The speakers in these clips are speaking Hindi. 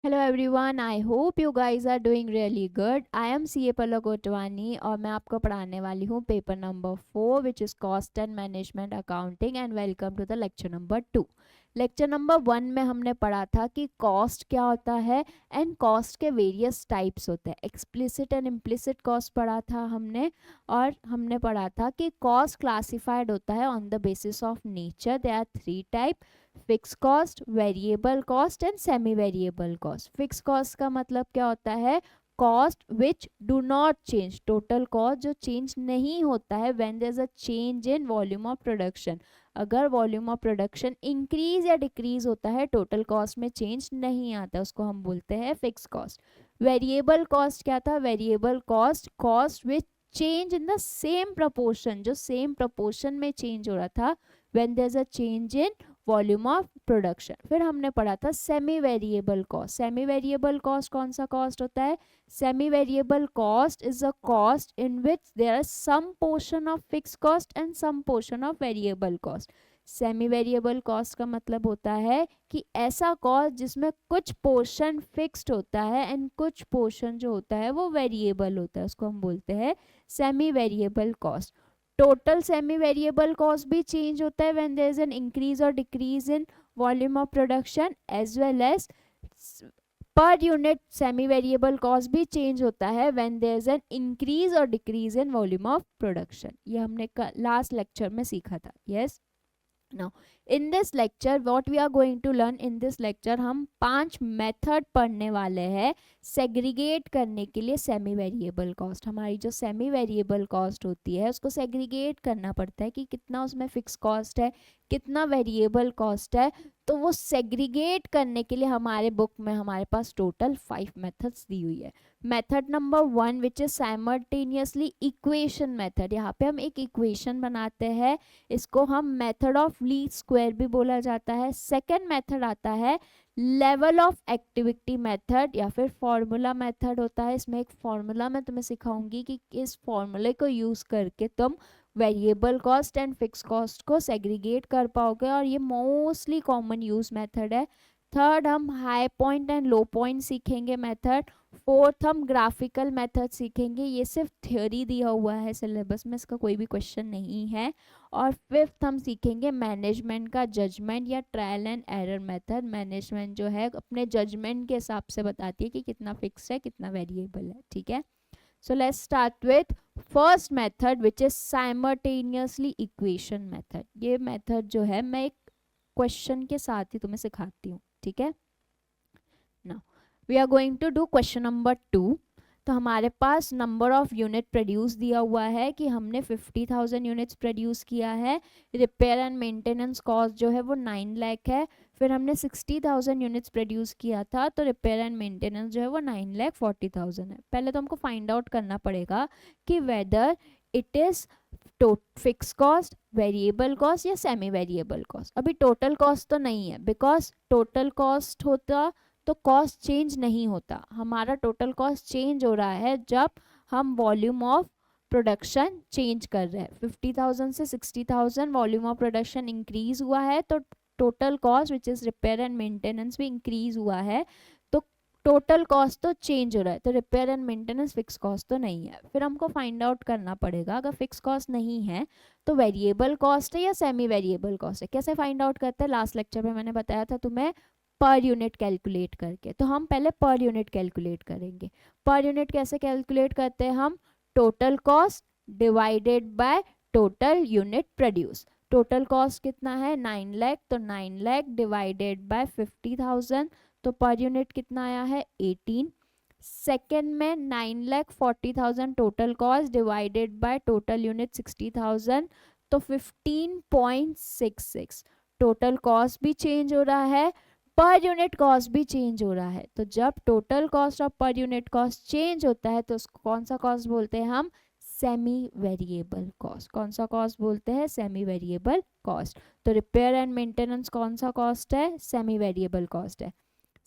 Hello everyone, I hope you guys are doing really good. I am CA Palak Kotwani और मैं आपको पढ़ाने वाली हूँ paper number 4 which is cost and management accounting. And welcome to the lecture number 2। Lecture number 1 में हमने पढ़ा था कि कॉस्ट क्या होता है एंड कॉस्ट के वेरियस टाइप्स होते हैं। एक्सप्लिसिट एंड इम्प्लिसिट कॉस्ट पढ़ा था हमने, और हमने पढ़ा था कि कॉस्ट क्लासिफाइड होता है on the basis of nature. They are three type: fix cost, variable cost and semi variable cost. Fix cost का मतलब क्या होता है? Cost which do not change, total cost जो चेंज नहीं होता है when there is a change in volume of production. अगर वॉल्यूम ऑफ प्रोडक्शन इंक्रीज या डिक्रीज होता है, टोटल कॉस्ट में चेंज नहीं आता, उसको हम बोलते हैं फिक्स कॉस्ट। वेरिएबल कॉस्ट क्या था? Variable cost, cost which change in the same proportion, जो सेम प्रपोर्शन में चेंज हो रहा था when there is a change in volume of production. फिर हमने पढ़ा था semi variable cost. Semi variable cost कौन सा कॉस्ट होता है? Semi variable cost is a cost in which there are some portion of fix cost and some portion of variable cost. Semi variable cost का मतलब होता है कि ऐसा कॉस्ट जिसमें कुछ पोर्शन फिक्स्ड होता है एंड कुछ पोर्शन जो होता है वो वेरिएबल होता है, उसको हम बोलते हैं semi variable cost. Total semi variable cost भी चेंज होता है when there is an increase और decrease in volume of production, as well as per unit semi variable cost भी चेंज होता है when there is an increase और decrease in volume of production. ये हमने लास्ट लेक्चर में सीखा था। Yes, now in this lecture what we are going to learn, in this lecture हम 5 मेथड पढ़ने वाले हैं सेग्रीगेट करने के लिए सेमी वेरिएबल कॉस्ट। हमारी जो सेमी वेरिएबल कॉस्ट होती है उसको सेग्रीगेट करना पड़ता है कि कितना उसमें फिक्स कॉस्ट है, कितना वेरिएबल कॉस्ट है। तो वो सेग्रीगेट करने के लिए हमारे बुक में हमारे पास टोटल 5 मेथड्स दी हुई है। Method number 1 which is simultaneously equation method. यहाँ पे हम एक इक्वेशन बनाते हैं, इसको हम मेथड ऑफ लीस्ट स्क्वायर भी बोला जाता है। सेकेंड मेथड आता है लेवल ऑफ एक्टिविटी मेथड या फिर फॉर्मूला मेथड होता है। इसमें एक फॉर्मूला मैं तुम्हें सिखाऊंगी कि इस फॉर्मूले को यूज करके तुम variable cost and fix cost को सेग्रीगेट कर पाओगे, और ये मोस्टली कॉमन यूज मेथड है। थर्ड, हम high point and low point सीखेंगे मेथड। फोर्थ, हम ग्राफिकल मेथड सीखेंगे। ये सिर्फ थ्योरी दिया हुआ है सिलेबस में, इसका कोई भी क्वेश्चन नहीं है। और फिफ्थ, हम सीखेंगे मैनेजमेंट का जजमेंट या trial and error method. Management जो है अपने जजमेंट के हिसाब से बताती है कि कितना फिक्स है कितना वेरिएबल है। ठीक है, so let's start with first method which is simultaneously equation method. ये मेथड जो है मैं एक क्वेश्चन के साथ ही तुम्हें सिखाती हूँ। ठीक है, now we are going to do question number 2। तो हमारे पास नंबर ऑफ यूनिट प्रोड्यूस दिया हुआ है कि हमने 50,000 यूनिट्स प्रोड्यूस किया है। रिपेयर एंड मेंटेनेंस कॉस्ट जो है वो 9 लाख है। फिर हमने 60,000 यूनिट्स प्रोड्यूस किया था, तो रिपेयर एंड मेंटेनेंस जो है वो 9,40,000 है। पहले तो हमको फाइंड आउट करना पड़ेगा कि whether it is fix cost, variable cost या सेमी वेरिएबल कॉस्ट। अभी टोटल कॉस्ट तो नहीं है, बिकॉज टोटल कॉस्ट होता तो कॉस्ट चेंज नहीं होता। हमारा टोटल कॉस्ट चेंज हो रहा है जब हम वॉल्यूम ऑफ प्रोडक्शन चेंज कर रहे हैं। 50,000 से 60,000 वॉल्यूम ऑफ प्रोडक्शन इंक्रीज हुआ है, तो total cost which is repair and maintenance भी इंक्रीज हुआ है। तो टोटल कॉस्ट तो चेंज हो रहा है, तो repair and maintenance fix cost तो नहीं है। फिर हमको फाइंड आउट करना पड़ेगा, अगर फिक्स कॉस्ट नहीं है तो वेरिएबल कॉस्ट है या सेमी वेरिएबल कॉस्ट है। कैसे फाइंड आउट करते हैं? लास्ट लेक्चर में मैंने बताया था तुम्हें, पर यूनिट कैलकुलेट करके। तो हम पहले पर यूनिट कैलकुलेट करेंगे। पर यूनिट कैसे कैलकुलेट करते हैं? हम total cost divided by total unit produce. Total cost कितना है? 9 लाख, तो 9 लाख डिवाइडेड बाय 50,000, तो पर यूनिट कितना आया है? 18। सेकेंड में 9,40,000 total cost divided by total unit 60,000, तो 15.66। टोटल कॉस्ट भी चेंज हो रहा है, पर यूनिट कॉस्ट भी चेंज हो रहा है। तो जब टोटल कॉस्ट और पर यूनिट कॉस्ट चेंज होता है तो उसको कौन सा कॉस्ट बोलते हैं हम? Semi variable cost. कौन सा कॉस्ट बोलते हैं? Semi variable cost. तो रिपेयर एंड मेंटेनेंस कौन सा कॉस्ट है? सेमी वेरिएबल कॉस्ट है।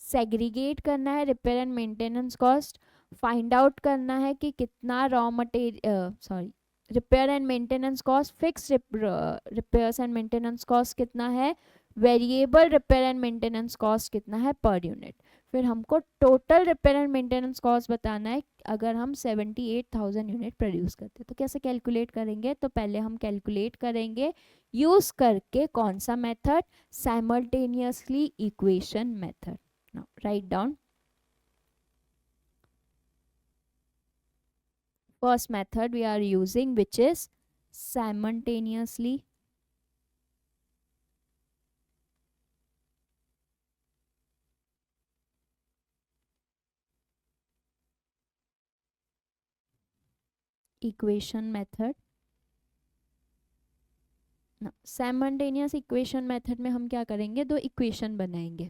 सेग्रीगेट करना है repair and maintenance cost, find out करना है कि कितना raw material repair and maintenance cost, fix repairs and maintenance cost कितना है, variable repair and maintenance cost कितना है पर यूनिट। फिर हमको total repair and maintenance cost बताना है अगर हम 78,000 यूनिट प्रोड्यूस करते हैं। तो कैसे कैलकुलेट करेंगे? तो पहले हम कैलकुलेट करेंगे यूज करके कौन सा method? Simultaneously equation method. Now write down first method we are using, which is simultaneously equation method। Simultaneous equation method में हम क्या करेंगे? दो इक्वेशन बनाएंगे।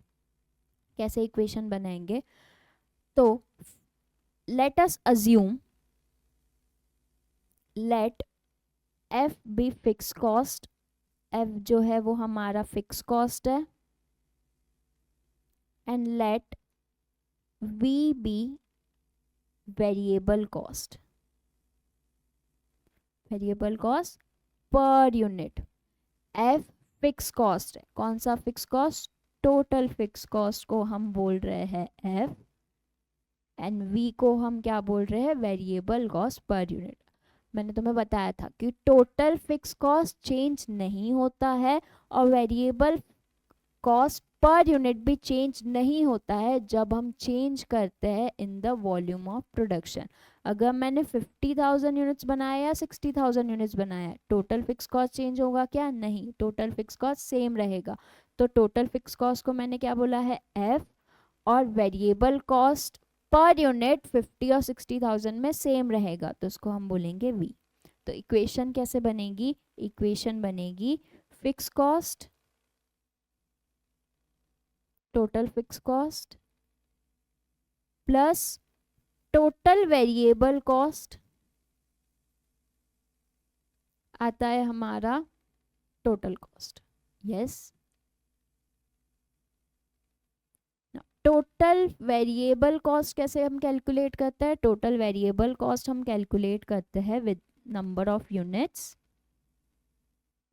कैसे इक्वेशन बनाएंगे? तो let us assume let F be fix cost. F जो है वो हमारा फिक्स कॉस्ट है, and let V be variable cost. Variable cost per unit. F fix cost है। कौन सा fix cost? Total fix cost को हम बोल रहे हैं एफ, एंड वी को हम क्या बोल रहे हैं? Variable cost per unit. मैंने तुम्हें बताया था कि टोटल फिक्स कॉस्ट चेंज नहीं होता है और वेरिएबल कॉस्ट पर यूनिट भी चेंज नहीं होता है जब हम चेंज करते हैं in the volume of production. अगर मैंने 50,000 यूनिट्स बनाया या 60,000 यूनिट्स बनाया, टोटल फिक्स कॉस्ट चेंज होगा क्या? नहीं, टोटल फिक्स कॉस्ट सेम रहेगा। तो टोटल फिक्स कॉस्ट को मैंने क्या बोला है? एफ, और वेरिएबल कॉस्ट पर यूनिट 50 और 60,000 में सेम रहेगा, तो इसको हम बोलेंगे वी। तो इक्वेशन कैसे बनेगी? इक्वेशन बनेगी fix cost, total fix cost plus total variable cost आता है हमारा total cost. Yes, total variable cost कैसे हम कैलकुलेट करते हैं? टोटल वेरिएबल कॉस्ट हम कैलकुलेट करते हैं with number of units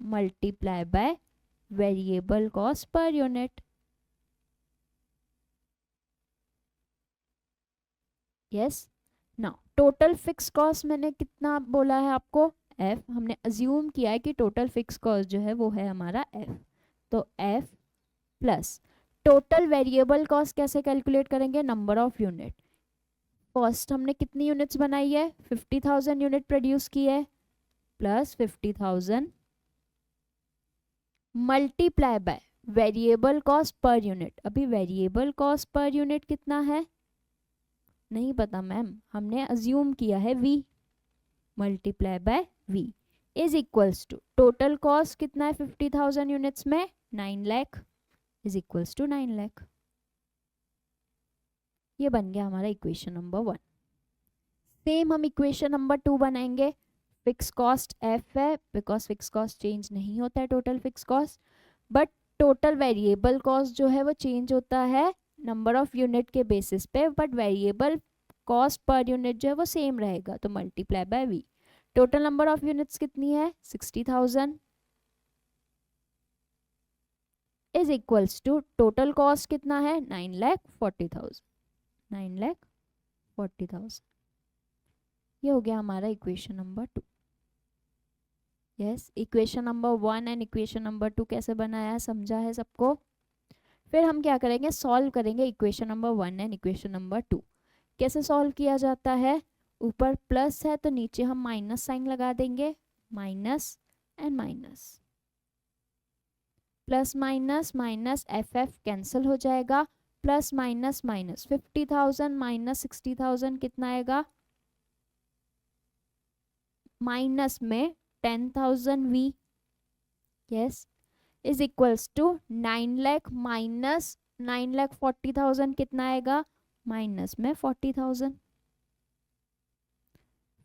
multiply by variable cost per unit. Yes, now total fix cost मैंने कितना बोला है आपको? एफ। हमने अज्यूम किया है कि टोटल फिक्स कॉस्ट जो है वो है हमारा एफ, तो F plus total variable cost कैसे कैलकुलेट करेंगे? Number of unit. फर्स्ट हमने कितनी यूनिट्स बनाई है? 50,000 यूनिट प्रोड्यूस की है, plus 50,000 multiply by variable cost per unit. अभी वेरिएबल कॉस्ट पर यूनिट कितना है नहीं पता मैम, हमने अज्यूम किया है v, multiply by v is equals to total cost कितना है 50,000 यूनिट्स में? 9 lakh is equals to 9 lakh. ये बन गया हमारा इक्वेशन नंबर 1। सेम हम इक्वेशन नंबर 2 बनाएंगे। फिक्स कॉस्ट f है, बिकॉज फिक्स कॉस्ट चेंज नहीं होता है total fix cost, but total variable cost जो है वो चेंज होता है नंबर ऑफ यूनिट के बेसिस पे, but variable cost per unit जो है वो सेम रहेगा, तो multiply by V. Total number of units कितनी है? 60,000 is equals to total cost कितना है? 9,40,000। 9,40,000। ये हो गया हमारा equation number 2। Yes, equation number 1 and equation number 2 कैसे बनाया है समझा है सबको? फिर हम क्या करेंगे? सॉल्व करेंगे equation number 1 and equation number 2। कैसे सॉल्व किया जाता है? ऊपर प्लस है तो नीचे हम माइनस साइन लगा देंगे, minus and minus, plus minus minus F F cancel हो जाएगा, प्लस माइनस माइनस 50,000 माइनस 60,000 कितना आएगा? माइनस में 10,000 V. Yes, is equals to 9 lakh minus 9,40,000 कितना आएगा? माइनस में 40,000।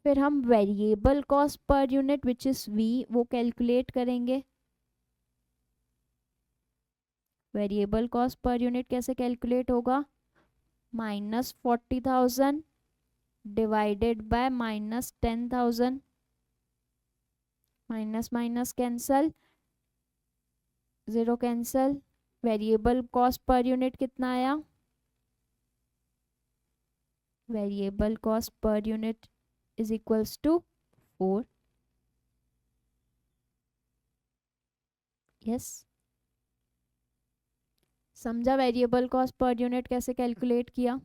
फिर हम variable cost per unit which is V वो कैलकुलेट करेंगे। वेरिएबल कॉस्ट पर यूनिट कैसे कैलकुलेट होगा? Minus 40,000 divided by minus 10,000, minus minus cancel, zero cancel, variable cost per unit कितना आया? Variable cost per unit is equals to 4. Yes, समझा वेरिएबल कॉस्ट पर यूनिट कैसे कैलकुलेट किया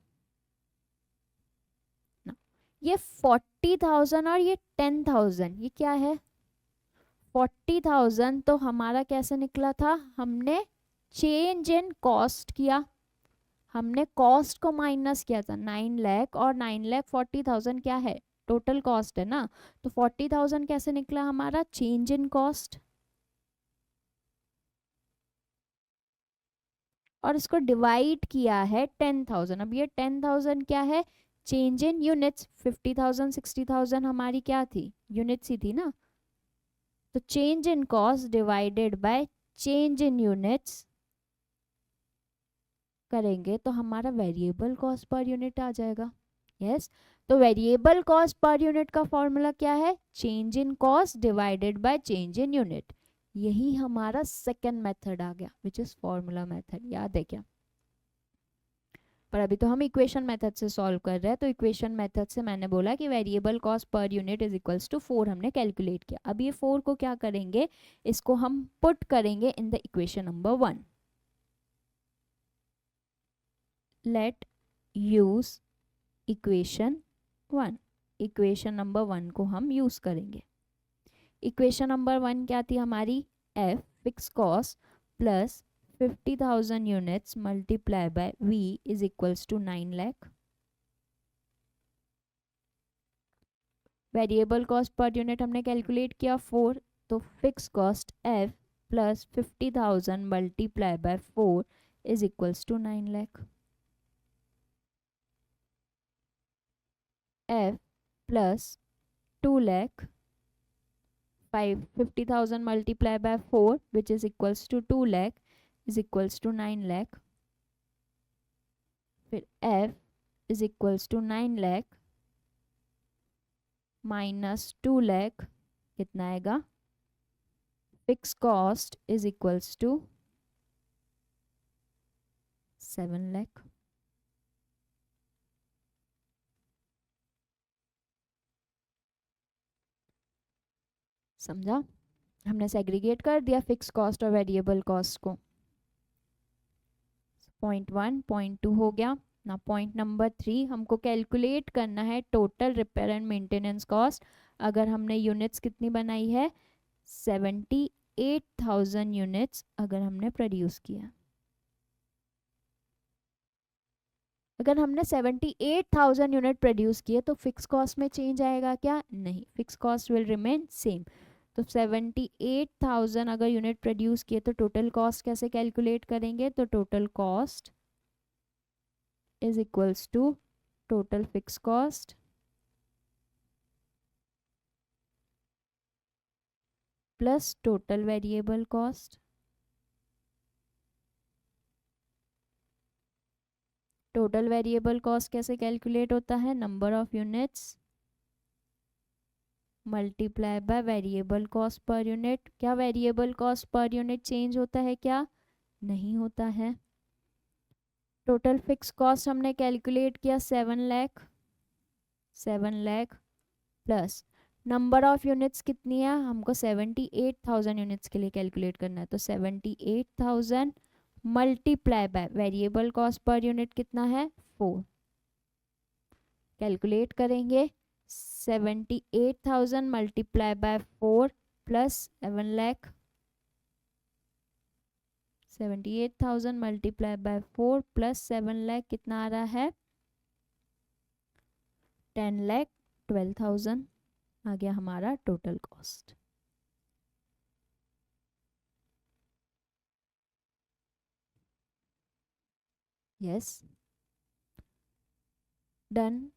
ना. ये 40,000 और ये 10,000, ये क्या है 40,000, तो हमारा कैसे निकला था, हमने चेंज इन कॉस्ट किया, हमने कॉस्ट को माइनस किया था 9 लाख, और 9 लाख 40,000 क्या है टोटल कॉस्ट है ना. तो 40,000 कैसे निकला हमारा चेंज इन कॉस्ट, और इसको डिवाइड किया है 10,000. अब ये 10,000 क्या है चेंज इन यूनिट्स. 50,000 60,000 हमारी क्या थी यूनिट्स ही थी ना. तो change in cost divided by change in units करेंगे तो हमारा वेरिएबल कॉस्ट पर यूनिट आ जाएगा. यस, तो वेरिएबल कॉस्ट पर यूनिट का फॉर्मूला क्या है change in cost divided by change in unit. यही हमारा सेकंड मेथड आ गया विच इज फॉर्मूला मेथड. याद है क्या, पर अभी तो हम इक्वेशन मेथड से सॉल्व कर रहे हैं. तो इक्वेशन मेथड से मैंने बोला कि variable cost per unit is equals to 4 हमने कैलकुलेट किया. अब ये 4 को क्या करेंगे, इसको हम पुट करेंगे in the equation number 1. Let use equation 1. Equation number 1 को हम यूज करेंगे. इक्वेशन नंबर 1 क्या थी हमारी, F fix cost plus 50,000 units multiply by V is equals to 9 lakh. Variable cost per unit हमने कैलकुलेट किया 4, तो fix cost F plus 50,000 multiply by 4 is equals to 9 lakh. F plus 2 lakh 50,000 multiplied by 4 which is equals to 2 lakh is equals to 9 lakh. फिर f is equals to 9 lakh minus 2 lakh कितना आएगा, fix cost is equals to 7 lakh. समझा, हमने सेग्रीगेट कर दिया फिक्स कॉस्ट और वेरिएबल कॉस्ट को. पॉइंट 1 पॉइंट 2 हो गया ना. पॉइंट नंबर 3 हमको कैलकुलेट करना है total repair and maintenance cost. अगर हमने यूनिट्स कितनी बनाई है 78,000 यूनिट्स अगर हमने प्रोड्यूस किया. अगर हमने 78,000 यूनिट प्रोड्यूस किए तो फिक्स कॉस्ट में चेंज आएगा क्या, नहीं, fix cost will remain same. तो 78,000 अगर यूनिट प्रोड्यूस किए तो टोटल कॉस्ट कैसे कैलकुलेट करेंगे, तो total cost is equals to total fix cost plus total variable cost. Total variable cost कैसे कैलकुलेट होता है, number of units multiply by variable cost per unit. क्या variable cost per unit change होता है क्या, नहीं होता है. टोटल फिक्स कॉस्ट हमने कैलकुलेट किया 7 lakh plus number of units कितनी है, हमको 78,000 यूनिट्स के लिए कैलकुलेट करना है. तो 78,000 multiply by variable cost per unit कितना है 4. कैलकुलेट करेंगे 78,000 multiply by 4 plus 7 lakh. 78,000 multiply by 4 plus 7 lakh कितना आ रहा है 10,12,000 आ गया हमारा टोटल कॉस्ट. Yes, done.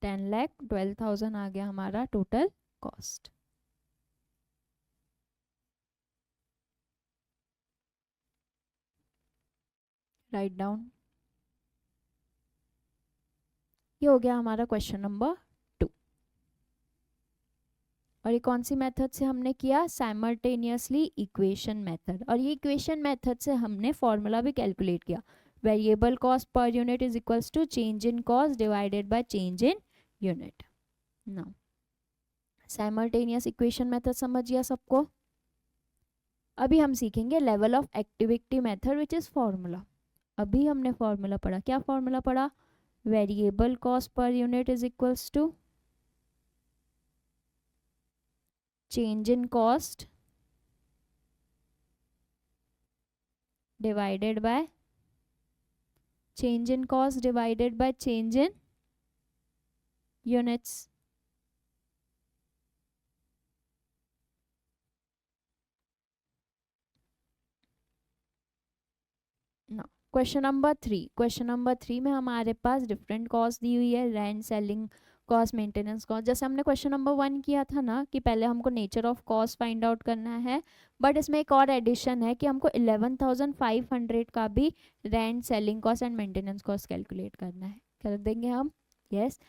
10,12,000 आ गया हमारा टोटल कॉस्ट. Write down. ये हो गया हमारा क्वेश्चन नंबर 2. और ये कौन सी मेथड से हमने किया, साइमल्टेनियसली इक्वेशन मेथड. और ये इक्वेशन मेथड से हमने फॉर्मूला भी कैलकुलेट किया variable cost per unit is equals to change in cost divided by change in unit. Now simultaneous equation method समझ गया सबको। अभी हम सीखेंगे level of activity method which is formula. अभी हमने फॉर्मूला पढ़ा, क्या फॉर्मूला पढ़ा? Variable cost per unit is equals to change in cost divided by change in cost divided by change in units. Now question number 3 में हमारे पास डिफरेंट कॉस्ट दी हुई है, rent, selling cost, maintenance cost. जैसे हमने क्वेश्चन नंबर 1 किया था ना कि पहले हमको nature of cost find out करना है, बट इसमें एक और एडिशन है कि हमको 11,500 का भी rent, selling cost and maintenance cost calculate करना है। कर देंगे हम, यस।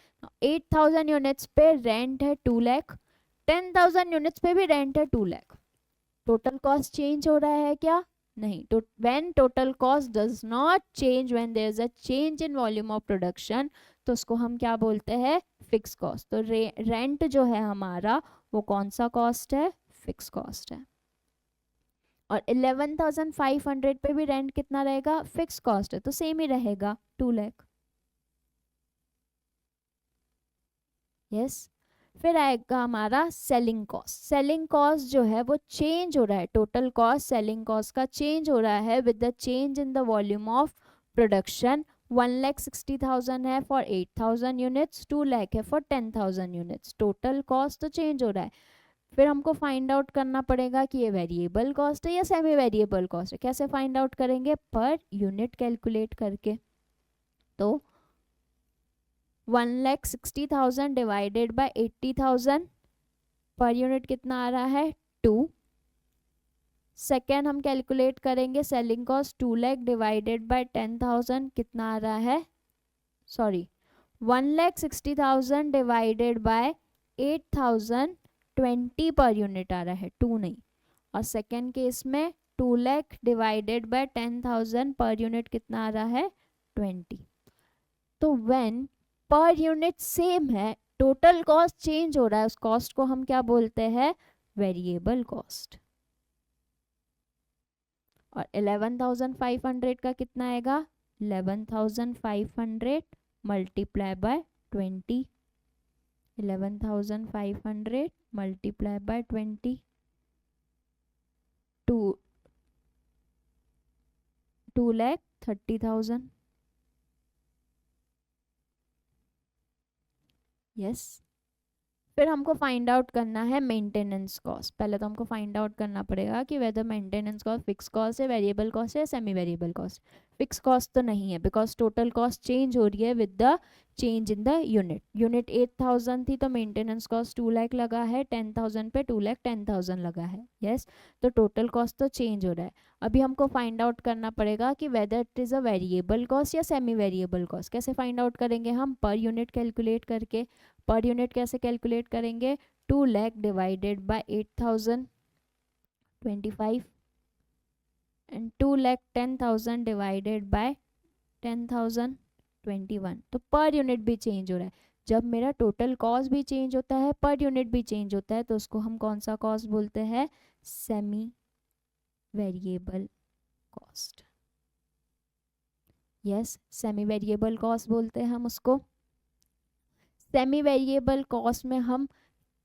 8,000 यूनिट्स पे रेंट है 2 लाख, 10,000 यूनिट्स पे भी रेंट है 2 लाख। टोटल कॉस्ट चेंज हो रहा है क्या? नहीं। तो when total cost does not change when there is a change in volume of production, तो उसको हम क्या बोलते हैं? Fix cost. तो रेंट जो है हमारा वो कौन सा कॉस्ट है? फिक्स कॉस्ट है। और 11,500 पे भी रेंट कितना रहेगा? फिक्स कॉस्ट है, तो सेम ही रहेगा 2 लाख। यस। फिर आएगा हमारा सेलिंग कॉस्ट। सेलिंग कॉस्ट जो है वो चेंज हो रहा है, टोटल कॉस्ट सेलिंग कॉस्ट का चेंज हो रहा है with the change in the volume of production. 1,60,000 है फॉर 8,000 यूनिट्स, 2 लाख है फॉर 10,000 यूनिट्स। टोटल कॉस्ट तो चेंज हो रहा है। फिर हमको फाइंड आउट करना पड़ेगा कि ये वेरिएबल कॉस्ट है या सेमी वेरिएबल कॉस्ट है। कैसे फाइंड आउट करेंगे? पर यूनिट कैलकुलेट करके। तो 1,60,000 डिवाइडेड बाय 80,000 पर यूनिट कितना आ रहा है? 2। सेकेंड हम कैलकुलेट करेंगे selling cost, 2 lakh divided by 10,000 कितना आ रहा है? Sorry, 1,60,000 divided by 8,000 20 per unit आ रहा है, 2 नहीं। और सेकेंड केस में 2 लाख डिवाइडेड बाय 10,000 पर यूनिट कितना आ रहा है? 20। तो व्हेन पर यूनिट सेम है, टोटल कॉस्ट चेंज हो रहा है, उस कॉस्ट को हम क्या बोलते हैं? Variable cost. और 11,500 का कितना आएगा? 11,500 multiply by 20। 11,500 multiply by 20, 2,30,000। Yes. फिर हमको फाइंड आउट करना है मेंटेनेंस कॉस्ट। पहले तो हमको फाइंड आउट करना पड़ेगा कि whether maintenance cost fix cost है, वेरिएबल कॉस्ट है, semi variable cost. Fix cost तो नहीं है बिकॉज टोटल कॉस्ट चेंज हो रही है with the change in the unit. Unit 8,000 थी तो मेंटेनेंस कॉस्ट 2 लाख लगा है, 10,000 पे 2,10,000 लगा है। यस। तो टोटल कॉस्ट तो चेंज हो रहा है। अभी हमको फाइंड आउट करना पड़ेगा कि whether it is a variable cost या सेमी वेरिएबल कॉस्ट। कैसे फाइंड आउट करेंगे हम? पर यूनिट कैलकुलेट करके। पर यूनिट कैसे कैलकुलेट करेंगे? 2 lakh divided by 8,000 25 and 2,10,000 divided by 10,000 21। तो पर यूनिट भी चेंज हो रहा है। जब मेरा टोटल कॉस्ट भी चेंज होता है, पर यूनिट भी चेंज होता है, तो उसको हम कौन सा कॉस्ट बोलते हैं? Semi variable cost. Yes, semi variable cost बोलते हैं हम उसको। सेमी वेरिएबल कॉस्ट में हम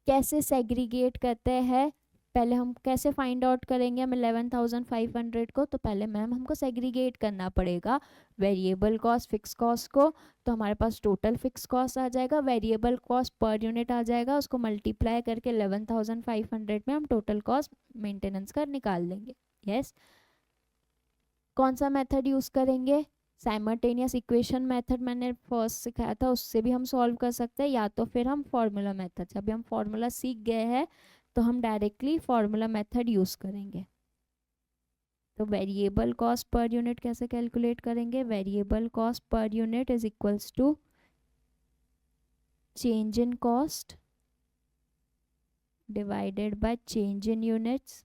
कैसे सेग्रीगेट करते हैं? पहले हम कैसे फाइंड आउट करेंगे हम 11,500 को? तो पहले मैम हमको सेग्रीगेट करना पड़ेगा वेरिएबल कॉस्ट फिक्स कॉस्ट को। तो हमारे पास टोटल फिक्स कॉस्ट आ जाएगा, वेरिएबल कॉस्ट पर यूनिट आ जाएगा, उसको मल्टीप्लाई करके 11,500 में हम टोटल कॉस्ट मेंटेनेंस का निकाल देंगे। यस। कौन सा मेथड यूज़ करेंगे? साइमल्टेनियस इक्वेशन मेथड मैंने फर्स्ट सिखाया था, उससे भी हम सॉल्व कर सकते हैं, या तो फिर हम फॉर्मूला मेथड से। अभी हम फॉर्मूला सीख गए हैं तो हम डायरेक्टली फॉर्मूला मेथड यूज़ करेंगे। तो वेरिएबल कॉस्ट पर यूनिट कैसे कैलकुलेट करेंगे? Variable cost per unit is equals to change in cost divided by change in units.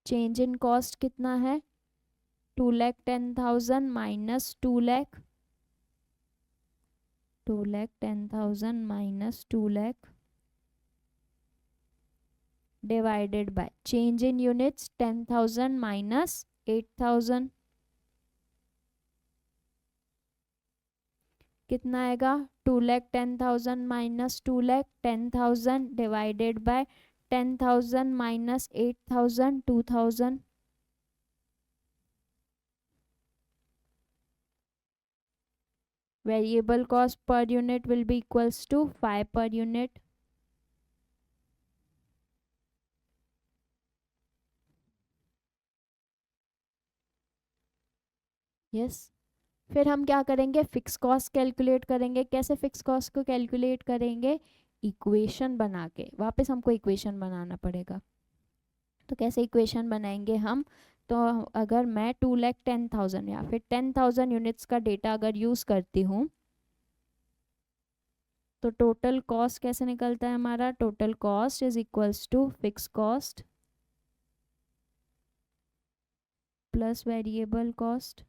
Change in cost कितना है, 2,10,000 minus 2,00,000, 2,10,000 minus 2,00,000 divided by change in units 10,000 minus 8,000, कितना आएगा, 2,10,000 minus 2,00,000, 10,000 divided by 10,000 minus 8,000, 2,000। Variable cost per unit will be equals to 5 per unit. Yes. फिर हम क्या करेंगे, फिक्स कॉस्ट कैलकुलेट करेंगे। कैसे फिक्स कॉस्ट को कैलकुलेट करेंगे, इक्वेशन बना के। वापस हमको इक्वेशन बनाना पड़ेगा। तो कैसे इक्वेशन बनाएंगे हम, तो अगर मैं 2,10,000 या फिर 10,000 यूनिट्स का डेटा अगर यूज़ करती हूँ तो टोटल कॉस्ट कैसे निकलता है हमारा, total cost is equals to fix cost plus variable cost.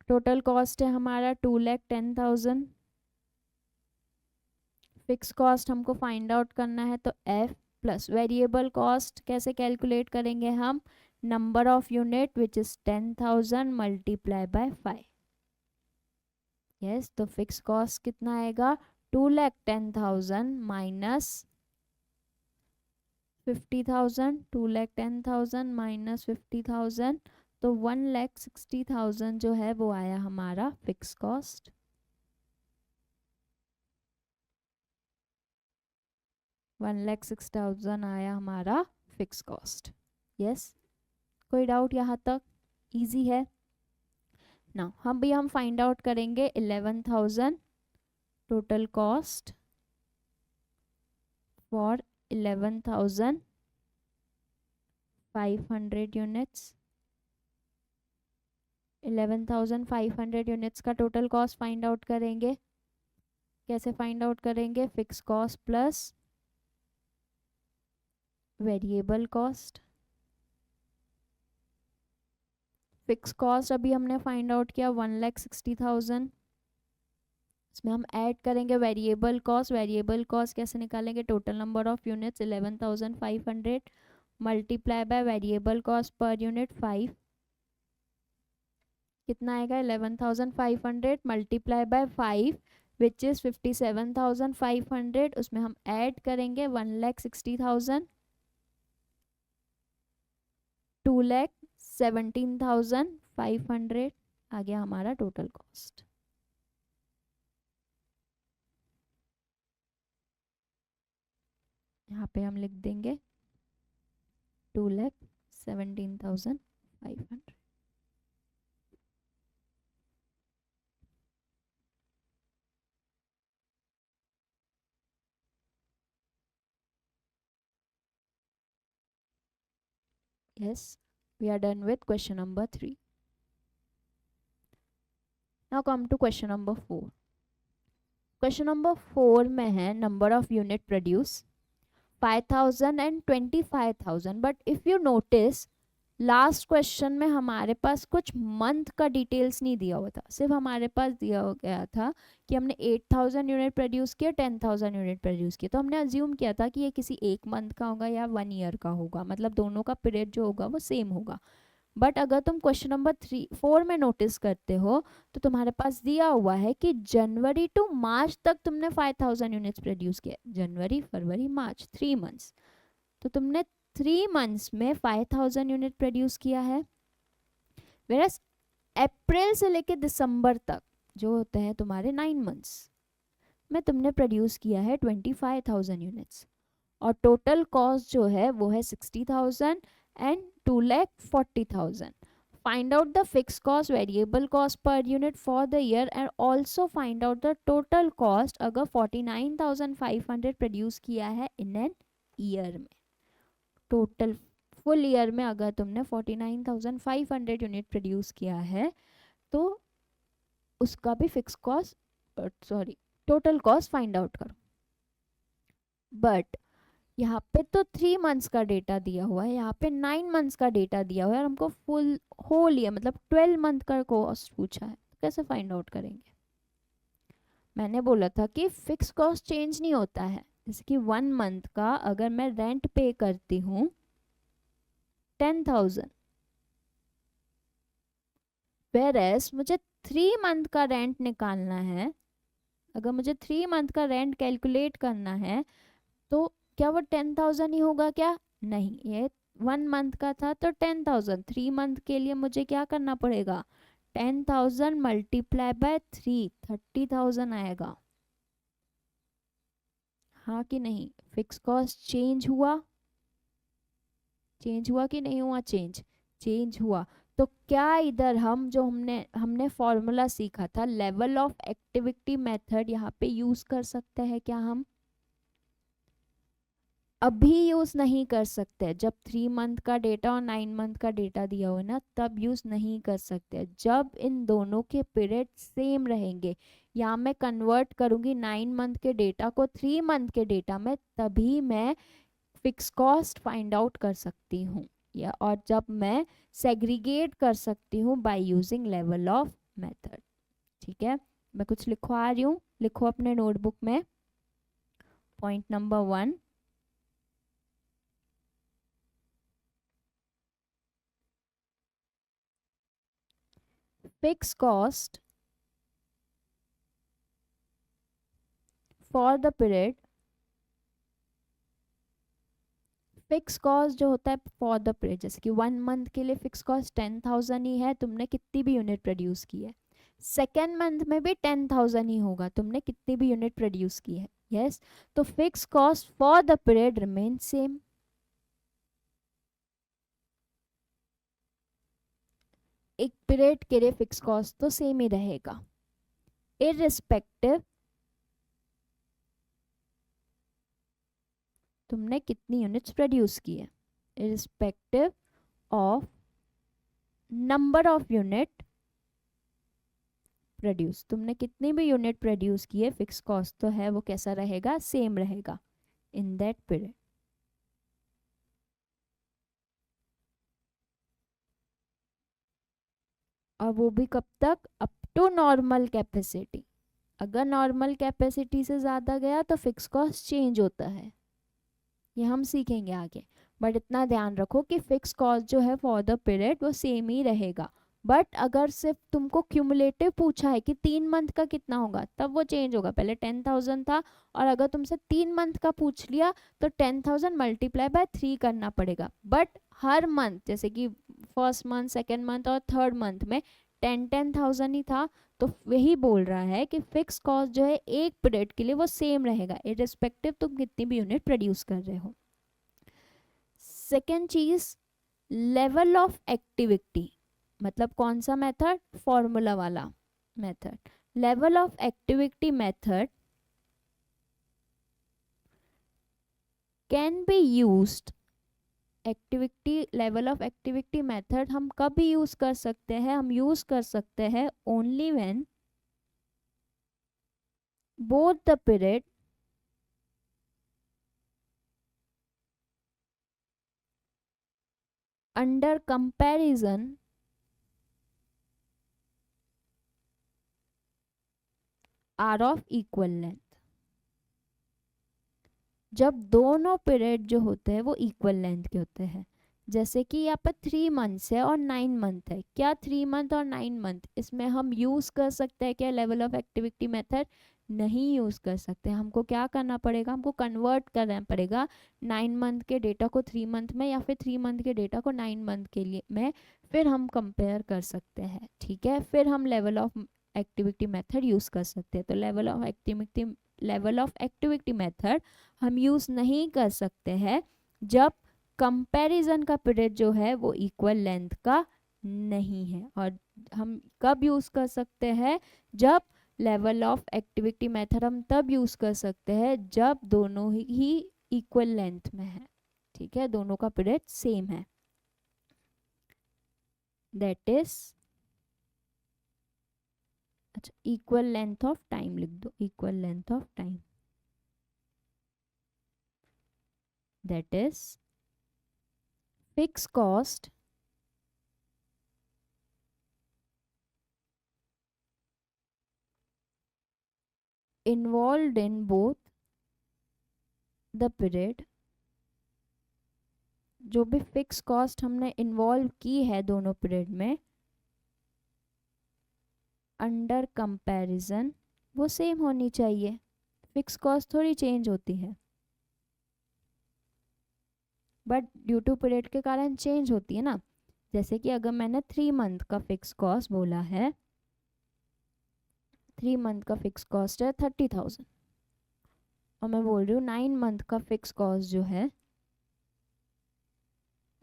Total cost है हमारा 2,10,000, फिक्स कॉस्ट हमको फाइंड आउट करना है तो F प्लस वेरिएबल कॉस्ट कैसे कैलकुलेट करेंगे हम, number of unit which is 10,000 multiply by 5। Yes, तो फिक्स कॉस्ट कितना आएगा, 2,10,000 माइनस 50,000, 2,10,000 माइनस 50,000, तो 1,60,000 जो है वो आया हमारा फिक्स कॉस्ट। 1,60,000 आया हमारा फिक्स कॉस्ट। यस, कोई डाउट यहाँ तक, इजी है ना। हम फाइंड आउट करेंगे 11,000 total cost for 11,500 units. 11,500 units का टोटल कॉस्ट फाइंड आउट करेंगे। कैसे फाइंड आउट करेंगे, fix cost plus variable cost. Fix cost अभी हमने फाइंड आउट किया 1,60,000, इसमें हम ऐड करेंगे वेरिएबल कॉस्ट। वेरिएबल कॉस्ट कैसे निकालेंगे, total number of units 11,500 multiply by variable cost per unit 5, कितना आएगा 11,500 मल्टीप्लाई बाय 5 विच इज़ 57,500, उसमें हम ऐड करेंगे 1,60,000, 2,17,500 आ गया हमारा टोटल कॉस्ट। यहाँ पे हम लिख देंगे 2,17,500। Yes, we are done with question number 3. Now come to question number 4. Question number 4 में है number of unit produce 5,000 and 25,000, but if you notice last question में हमारे पास कुछ मंथ का डिटेल्स नहीं दिया हुआ था, सिर्फ हमारे पास दिया गया था कि हमने 8,000 यूनिट प्रोड्यूस किया, 10,000 यूनिट प्रोड्यूस किया। तो हमने अज्यूम किया था कि ये किसी एक मंथ का होगा या 1 ईयर का होगा, मतलब दोनों का पीरियड जो होगा वो सेम होगा। बट अगर तुम क्वेश्चन नंबर 4 में नोटिस करते हो तो तुम्हारे पास दिया हुआ है कि जनवरी टू मार्च तक तुमने 5,000 यूनिट्स प्रोड्यूस किया, जनवरी फरवरी मार्च 3 मंथ्स, तो तुमने 3 मंथ्स में 5,000 यूनिट प्रोड्यूस किया है। वेरस अप्रैल से लेके दिसंबर तक जो होते हैं तुम्हारे 9 मंथ्स में तुमने प्रोड्यूस किया है 25,000 यूनिट्स, और टोटल कॉस्ट जो है वो है 60,000 and 2,40,000। Find out the fixed cost, variable cost per unit for the year and also find out the total cost अगर 49,500 प्रोड्यूस किया है इन एन ईयर में। टोटल फुल ईयर में अगर तुमने 49,500 यूनिट प्रोड्यूस किया है तो उसका भी fix cost total cost find out करो। बट यहाँ पे तो 3 मंथ्स का डेटा दिया हुआ है, यहाँ पे 9 मंथ्स का डेटा दिया हुआ है और हमको फुल होल ईयर मतलब 12 मंथ का कॉस्ट पूछा है, तो कैसे फाइंड आउट करेंगे? मैंने बोला था कि फिक्स कॉस्ट चेंज नहीं होता है। जैसे कि 1 मंथ का अगर मैं रेंट पे करती हूँ 10,000, वेरएस मुझे 3 मंथ का रेंट निकालना है, अगर मुझे 3 मंथ का रेंट कैलकुलेट करना है तो क्या वो 10,000 ही होगा क्या? नहीं, ये 1 मंथ का था तो 10,000, 3 मंथ के लिए मुझे क्या करना पड़ेगा? 10,000 मल्टीप्लाई बाय 3, 30,000 आएगा। हाँ कि नहीं? फिक्स कॉस्ट चेंज हुआ, चेंज हुआ कि नहीं हुआ? चेंज हुआ। तो क्या इधर हम जो हमने हमने फॉर्मूला सीखा था लेवल ऑफ एक्टिविटी मेथड, यहाँ पे यूज कर सकते हैं क्या हम? अभी यूज नहीं कर सकते, जब 3 मंथ का डेटा और 9 मंथ का डेटा दिया हो ना तब यूज नहीं कर सकते, जब इन दोनों के पीरियड सेम रहेंगे या मैं कन्वर्ट करूंगी 9 मंथ के डेटा को 3 मंथ के डेटा में, तभी मैं फिक्स कॉस्ट फाइंड आउट कर सकती हूँ, या और जब मैं सेग्रीगेट कर सकती हूँ by using level of method. ठीक है, मैं कुछ लिखवा रही हूँ, लिखो अपने नोटबुक में। Point number 1, fix cost for the period, fix cost जो होता है फॉर द पीरियड, जैसे कि 1 मंथ के लिए फिक्स कॉस्ट 10,000 ही है, तुमने कितनी भी यूनिट प्रोड्यूस की है। सेकेंड मंथ में भी 10,000 ही होगा, तुमने कितनी भी यूनिट प्रोड्यूस की है। यस, तो fix cost for the period remain same. एक पीरियड के लिए फिक्स कॉस्ट तो सेम ही रहेगा, इररिस्पेक्टिव तुमने कितनी यूनिट्स प्रोड्यूस की है, irrespective of number of unit produce, तुमने कितनी भी यूनिट प्रोड्यूस की है, फिक्स कॉस्ट तो है वो कैसा रहेगा? सेम रहेगा इन दैट पीरियड। और वो भी कब तक? Up to normal capacity. अगर नॉर्मल कैपेसिटी से ज़्यादा गया तो फिक्स कॉस्ट चेंज होता है, ये हम सीखेंगे आगे। बट इतना ध्यान रखो कि फिक्स कॉस्ट जो है फॉर द पीरियड वो सेम ही रहेगा। बट अगर सिर्फ तुमको क्यूमुलेटिव पूछा है कि 3 मंथ का कितना होगा, तब वो चेंज होगा। पहले 10,000 था और अगर तुमसे 3 मंथ का पूछ लिया तो 10,000 मल्टीप्लाई बाय 3 करना पड़ेगा। बट हर मंथ, जैसे कि फर्स्ट मंथ, सेकेंड मंथ और थर्ड मंथ में 10,000 ही था, तो वही बोल रहा है कि फिक्स कॉस्ट जो है एक पीरियड के लिए वो सेम रहेगा, इररिस्पेक्टिव तुम कितनी भी यूनिट प्रोड्यूस कर रहे हो। सेकेंड चीज, लेवल ऑफ एक्टिविटी, मतलब कौन सा मेथड? फॉर्मूला वाला method. Level of activity method can be used, activity level of activity method हम कब यूज कर सकते हैं? हम यूज कर सकते हैं only when both the period under comparison are of equal length, जब दोनों पीरियड जो होते हैं वो इक्वल लेंथ के होते हैं। जैसे कि यहाँ पर 3 मंथ्स है और 9 मंथ है, क्या 3 मंथ और 9 मंथ इसमें हम यूज़ कर सकते हैं क्या लेवल ऑफ एक्टिविटी मेथड? नहीं यूज़ कर सकते। हमको क्या करना पड़ेगा? हमको कन्वर्ट करना पड़ेगा 9 मंथ के डेटा को 3 मंथ में, या फिर 3 मंथ के डेटा को 9 मंथ के लिए में, फिर हम कंपेयर कर सकते हैं। ठीक है, फिर हम level of activity method use कर सकते हैं। तो लेवल ऑफ एक्टिविटी मेथड हम यूज़ नहीं कर सकते हैं जब कंपैरिजन का पीरियड जो है वो इक्वल लेंथ का नहीं है। और हम कब यूज़ कर सकते हैं? जब लेवल ऑफ एक्टिविटी मेथड हम तब यूज़ कर सकते हैं जब दोनों ही इक्वल लेंथ में है। ठीक है, दोनों का पीरियड सेम है, दैट इज, अच्छा इक्वल लेंथ ऑफ टाइम लिख दो, equal length of time. That is fix cost involved in both the period, जो भी फिक्स कॉस्ट हमने इन्वॉल्व की है दोनों पीरियड में, अंडर कंपैरिजन वो सेम होनी चाहिए. फिक्स कॉस्ट थोड़ी चेंज होती है, बट ड्यू टू पीरियड के कारण चेंज होती है ना. जैसे कि अगर मैंने 3 मंथ का फिक्स कॉस्ट बोला है, 3 मंथ का फिक्स कॉस्ट है 30,000, और मैं बोल रही हूँ 9 मंथ का फिक्स कॉस्ट जो है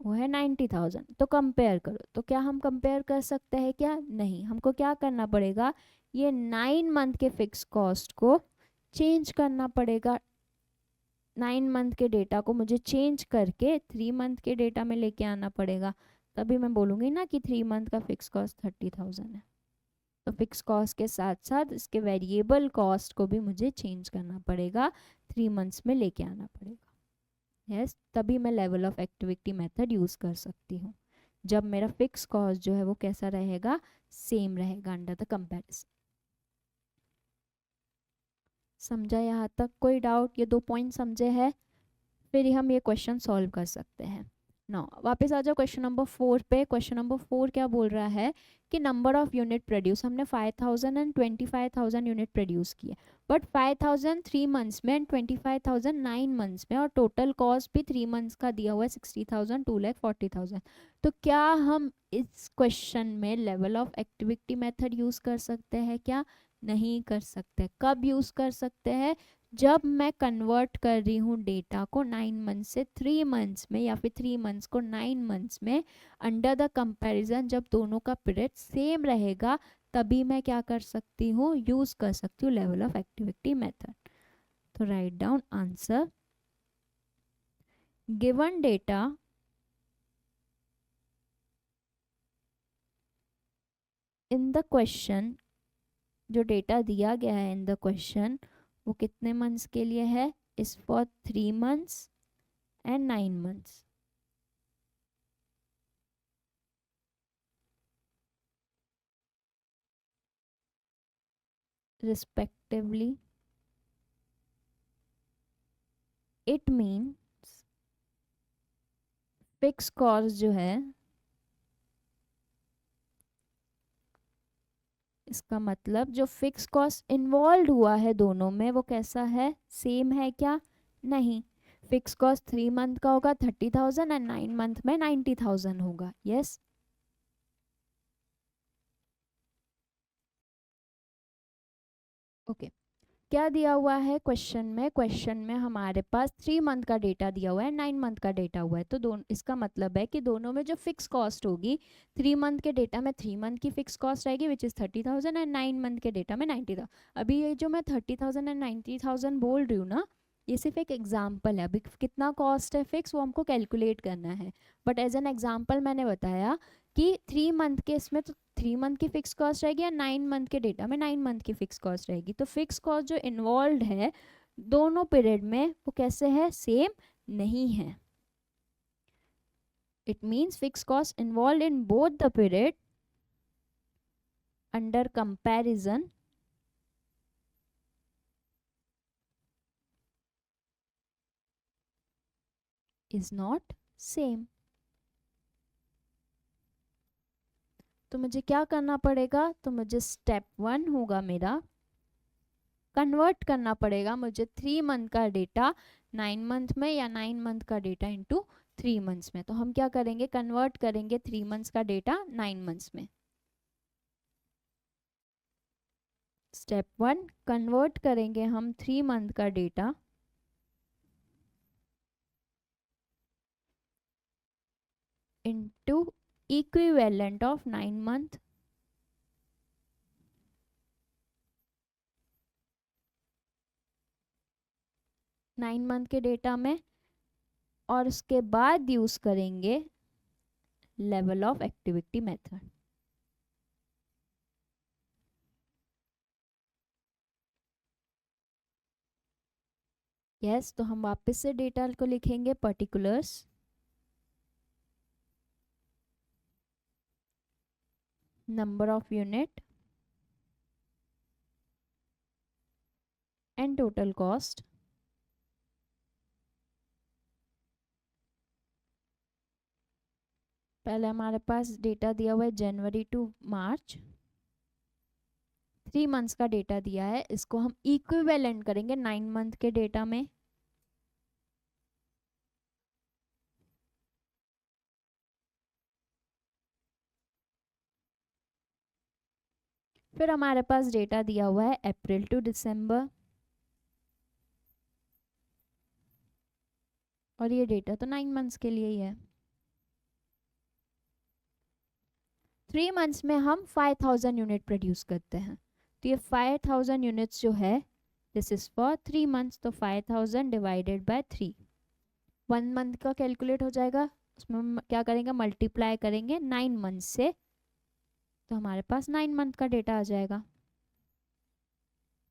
वो है 90,000, तो कंपेयर करो. तो क्या हम कंपेयर कर सकते हैं क्या? नहीं. हमको क्या करना पड़ेगा, ये 9 मंथ के फिक्स कॉस्ट को चेंज करना पड़ेगा. 9 मंथ के डेटा को मुझे चेंज करके 3 मंथ के डेटा में लेके आना पड़ेगा. तभी मैं बोलूँगी ना कि 3 मंथ का फिक्स कॉस्ट 30,000 है. तो फिक्स कॉस्ट के साथ साथ इसके वेरिएबल कॉस्ट को भी मुझे चेंज करना पड़ेगा, 3 मंथ्स में लेके आना पड़ेगा. यस, तभी मैं level of activity method use कर सकती हूँ, जब मेरा फिक्स कॉस्ट जो है वो कैसा रहेगा, सेम रहेगा अंडर द कंपैरिजन. समझा यहाँ तक? कोई डाउट? ये 2 पॉइंट समझे हैं, फिर ही हम ये क्वेश्चन सॉल्व कर सकते हैं. नो, वापस आ जाओ क्वेश्चन नंबर 4 पे. क्वेश्चन नंबर 4 क्या बोल रहा है कि नंबर ऑफ यूनिट प्रोड्यूस, हमने 5,000 एंड 25,000 यूनिट प्रोड्यूस किए, बट 5,000 3 मंथ्स में एंड 25,000 9 मंथ्स में, और टोटल कॉस्ट भी 3 मंथ्स का दिया हुआ है 60,000 2,40,000. तो क्या हम इस क्वेश्चन में level of activity method use कर सकते हैं क्या? नहीं कर सकते. कब यूज़ कर सकते हैं? जब मैं कन्वर्ट कर रही हूँ डेटा को 9 मंथ्स से 3 मंथ्स में, या फिर 3 मंथ्स को 9 मंथ्स में, अंडर द कंपैरिजन, जब दोनों का पीरियड सेम रहेगा, तभी मैं क्या कर सकती हूँ, यूज़ कर सकती हूँ लेवल ऑफ एक्टिविटी मेथड. तो write down answer. Given data in the question, जो डेटा दिया गया है इन द क्वेश्चन, वो कितने मंथ्स के लिए है? Is for 3 months and 9 months respectively. It means fix cost जो है, इसका मतलब जो फिक्स कॉस्ट इन्वॉल्व हुआ है दोनों में वो कैसा है, सेम है क्या? नहीं. फिक्स कॉस्ट 3 मंथ का होगा 30,000 एंड 9 मंथ में 90,000 होगा. यस. ओके. क्या दिया हुआ है क्वेश्चन में? क्वेश्चन में हमारे पास 3 मंथ का डेटा दिया हुआ है, 9 मंथ का डेटा हुआ है. तो दोनों, इसका मतलब है कि दोनों में जो फिक्स कॉस्ट होगी, 3 मंथ के डेटा में 3 मंथ की फिक्स कॉस्ट रहेगी विच इज़ 30,000, एंड 9 मंथ के डेटा में 90,000. अभी ये जो मैं 30,000 एंड 90,000 बोल रही हूँ ना, ये सिर्फ एक एग्जाम्पल है. अभी कितना कॉस्ट है फिक्स वो हमको कैलकुलेट करना है, बट एज एन एग्जाम्पल मैंने बताया कि 3 मंथ के इसमें तो 3 मंथ की फिक्स कॉस्ट रहेगी, या 9 मंथ के डेटा में 9 मंथ की फिक्स कॉस्ट रहेगी. तो फिक्स कॉस्ट जो इन्वॉल्व है दोनों पीरियड में वो कैसे है, सेम नहीं है. It means fix cost involve in both the period under comparison is not same. तो मुझे क्या करना पड़ेगा? तो मुझे स्टेप 1 होगा मेरा, कन्वर्ट करना पड़ेगा मुझे 3 मंथ का डेटा 9 मंथ में, या 9 मंथ का डेटा इनटू 3 मंथ्स में. तो हम क्या करेंगे, कन्वर्ट करेंगे 3 मंथ्स का डेटा 9 मंथ्स में. स्टेप 1, कन्वर्ट करेंगे हम 3 मंथ का data into equivalent of 9 month. Nine month के डेटा में, और उसके बाद यूज करेंगे level of activity method. Yes, तो हम वापस से डेटा को लिखेंगे, particulars, number of unit and total cost. पहले हमारे पास डेटा दिया हुआ है जनवरी टू मार्च, 3 मंथ्स का डेटा दिया है, इसको हम इक्विवेलेंट करेंगे 9 मंथ के डेटा में। फिर हमारे पास डेटा दिया हुआ है अप्रैल टू दिसंबर, और ये डेटा तो 9 मंथ्स के लिए ही है। 3 मंथ्स में हम 5000 यूनिट प्रोड्यूस करते हैं, तो ये 5000 यूनिट्स जो है दिस इज फॉर 3 मंथ्स, तो 5000 डिवाइडेड बाय 3 1 मंथ का कैलकुलेट हो जाएगा। उसमें हम क्या करेंगे, मल्टीप्लाई करेंगे 9 मंथ से, तो हमारे पास 9 मंथ का डेटा आ जाएगा।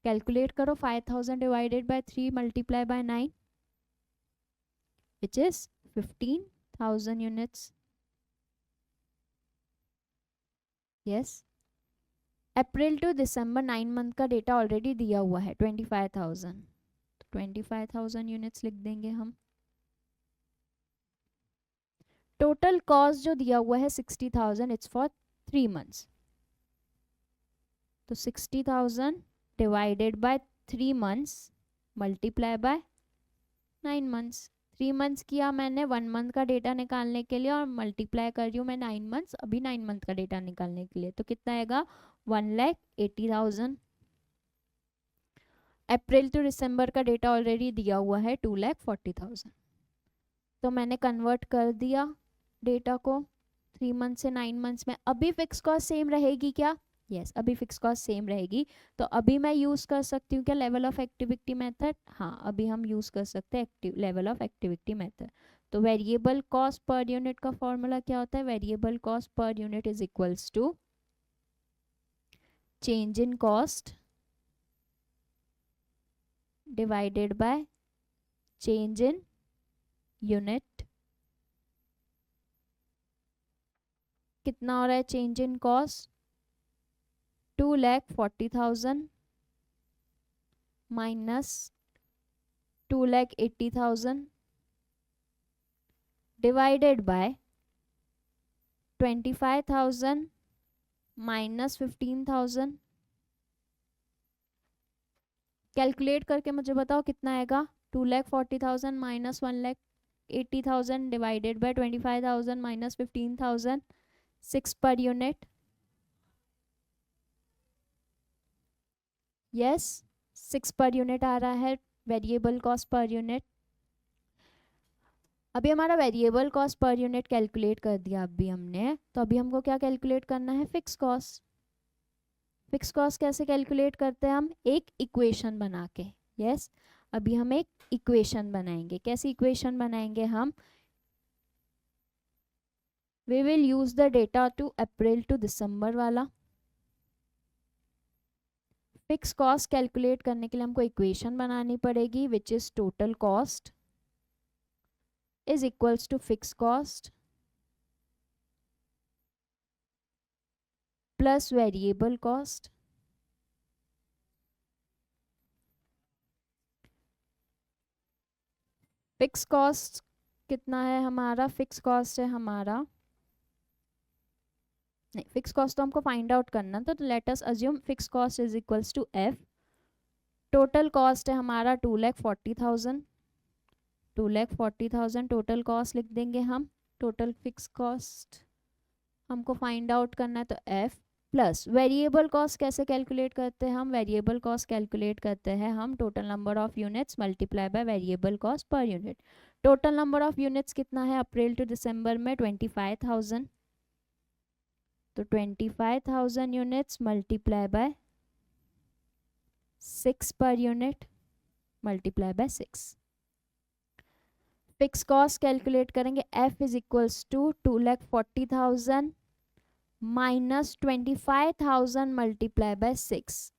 कैलकुलेट करो, 5000 divided by 3 multiply by 9 which is 15,000 units. Yes, April to December 9 month का डेटा ऑलरेडी दिया हुआ है 25,000, तो 25,000 यूनिट्स लिख देंगे हम। टोटल कॉस्ट जो दिया हुआ है 60,000, इट्स फॉर 3 मंथ्स, तो 60,000 divided by 3 months multiply by 9 months. 3 months किया मैंने 1 मंथ का डेटा निकालने के लिए, और मल्टीप्लाई कर रही हूँ मैं 9 मंथ्स अभी 9 मंथ का डेटा निकालने के लिए, तो कितना आएगा 1,80,000। अप्रैल टू दिसंबर का डेटा ऑलरेडी दिया हुआ है 2,40,000, तो मैंने कन्वर्ट कर दिया डेटा को 3 मंथ से 9 मंथ्स में। अभी फिक्स कॉस्ट सेम रहेगी क्या? यस, अभी फिक्स कॉस्ट सेम रहेगी, तो अभी मैं यूज़ कर सकती हूँ क्या लेवल ऑफ एक्टिविटी मेथड? हाँ, अभी हम यूज़ कर सकते हैं लेवल ऑफ एक्टिविटी मेथड। तो वेरिएबल कॉस्ट पर यूनिट का फॉर्मूला क्या होता है? Variable cost per unit is equals to change in cost divided by change in unit. कितना हो रहा है change in cost? 2,40,000 minus 2,80,000 divided by 25,000 minus 15,000। Calculate करके मुझे बताओ कितना आएगा। 2,40,000 minus 1,80,000 divided by 25,000 minus 15,000, 6 per unit. Yes, 6 per unit आ रहा है वेरिएबल कॉस्ट पर यूनिट। अभी हमारा variable cost per unit calculate कर दिया अभी हमने, तो अभी हमको क्या कैलकुलेट करना है? Fix cost. फिक्स कॉस्ट कैसे कैलकुलेट करते हैं हम? एक इक्वेशन बना के। यस, अभी हम एक इक्वेशन बनाएंगे। कैसी इक्वेशन बनाएंगे हम? We will use the data to April to December वाला। फिक्स कॉस्ट कैलकुलेट करने के लिए हमको इक्वेशन बनानी पड़ेगी which is total cost is equals to fix cost plus variable cost. Fix cost कितना है हमारा? फिक्स कॉस्ट है हमारा, नहीं, फिक्स कॉस्ट तो हमको फाइंड आउट करना था, तो let us assume fix cost is equals to F. Total cost है हमारा 2,40,000, 2,40,000 टोटल कॉस्ट लिख देंगे हम। टोटल फिक्स कॉस्ट हमको फाइंड आउट करना है, तो एफ प्लस वेरिएबल कॉस्ट कैसे कैलकुलेट करते हैं हम? वेरिएबल कॉस्ट कैलकुलेट करते हैं हम total number of units multiply by variable cost per unit. Total number of units कितना है अप्रैल टू दिसंबर में? 25,000, तो 25,000 units multiply by 6 per unit multiply by 6। Fix cost calculate करेंगे, F is equals to 2,40,000 minus 25,000 multiply by 6।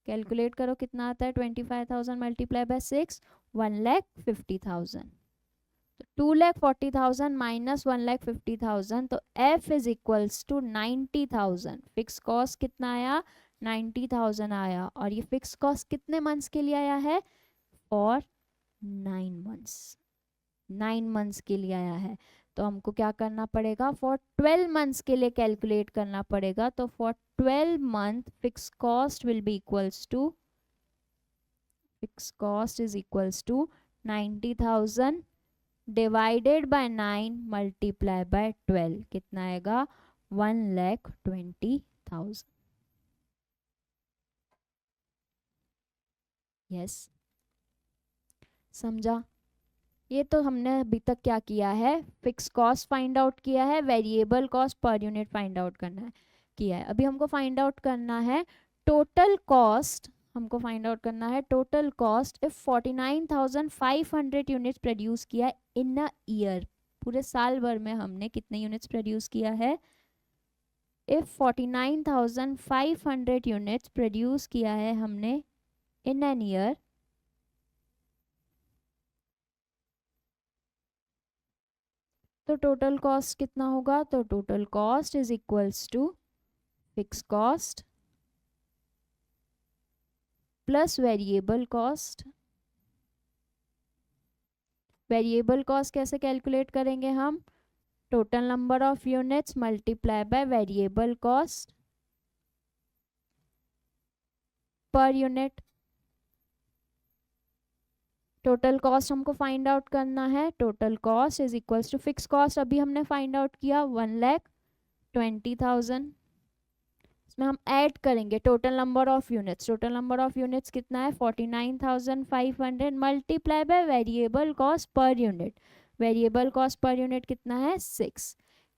Calculate करो कितना आता है 25,000 मल्टीप्लाई बाय 6, 1,50,000। तो 2,40,000 माइनस 1,50,000, तो F is equals to 90,000। Fix cost कितना आया 90,000 आया, और ये फिक्स कॉस्ट कितने मंथ्स के लिए आया है फॉर 9 मंथ्स, 9 मंथ्स के लिए आया है। तो हमको क्या करना पड़ेगा फॉर 12 मंथ्स के लिए कैलकुलेट करना पड़ेगा। तो for 12 month fix cost will be equals to, fix cost is equals to 90,000 divided by 9 multiply by 12, कितना आएगा 1,20,000। यस, समझा? ये तो हमने अभी तक क्या किया है, फिक्स कॉस्ट फाइंड आउट किया है, variable cost per unit find out करना है किया है। अभी हमको फाइंड आउट करना है टोटल कॉस्ट, हमको फाइंड आउट करना है total cost if 49,500 units produce किया इन अ ईयर। पूरे साल भर में हमने कितने यूनिट्स प्रोड्यूस किया है, इफ 49,500 यूनिट्स प्रोड्यूस किया है हमने इन एन ईयर, तो टोटल कॉस्ट कितना होगा, तो total cost is equals to fix cost plus variable cost. Variable cost कैसे कैलकुलेट करेंगे हम, total number of units multiply by variable cost per unit. Total cost हमको फाइंड आउट करना है, total cost is equals to fix cost अभी हमने फाइंड आउट किया 1,20,000, इसमें हम ऐड करेंगे total number of units. Total number of units कितना है 49,500 multiply by variable cost per unit. Variable cost per unit कितना है 6।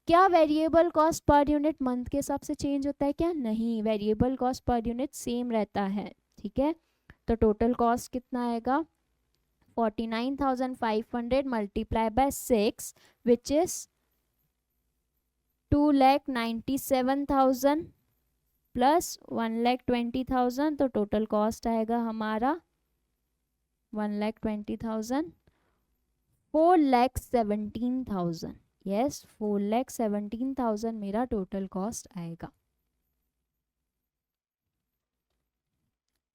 क्या variable cost per unit month के हिसाब से चेंज होता है क्या, नहीं, variable cost per unit same रहता है। ठीक है, तो टोटल कॉस्ट कितना आएगा 49,500 multiply by 6 which is 2,97,000 plus 1,20,000, तो टोटल कॉस्ट आएगा हमारा 1,20,000, 4,17,000। यस, 4,17,000 मेरा टोटल कॉस्ट आएगा।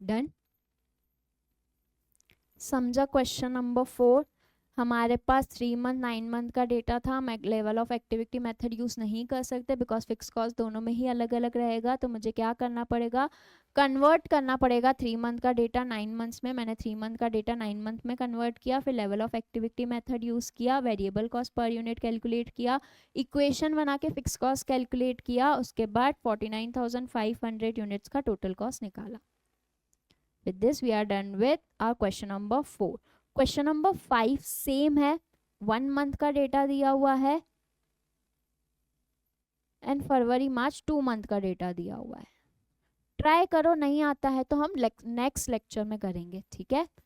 डन, समझा? क्वेश्चन नंबर 4, हमारे पास 3 मंथ 9 मंथ का डेटा था, हम level of activity method use नहीं कर सकते बिकॉज फिक्स कॉस्ट दोनों में ही अलग अलग रहेगा। तो मुझे क्या करना पड़ेगा, कन्वर्ट करना पड़ेगा 3 मंथ का डेटा 9 मंथ्स में। मैंने 3 मंथ का डेटा 9 मंथ में कन्वर्ट किया, फिर level of activity method use किया, variable cost per unit calculate किया, इक्वेशन बना के फिक्स कॉस्ट कैलकुलेट किया, उसके बाद 49,500 यूनिट्स का टोटल कॉस्ट निकाला। With this we are done with our question number 4. Question number 5 same है, 1 मंथ का डेटा दिया हुआ है एंड फरवरी मार्च 2 मंथ का डेटा दिया हुआ है। ट्राई करो, नहीं आता है तो हम नेक्स्ट लेक्चर में करेंगे। ठीक है,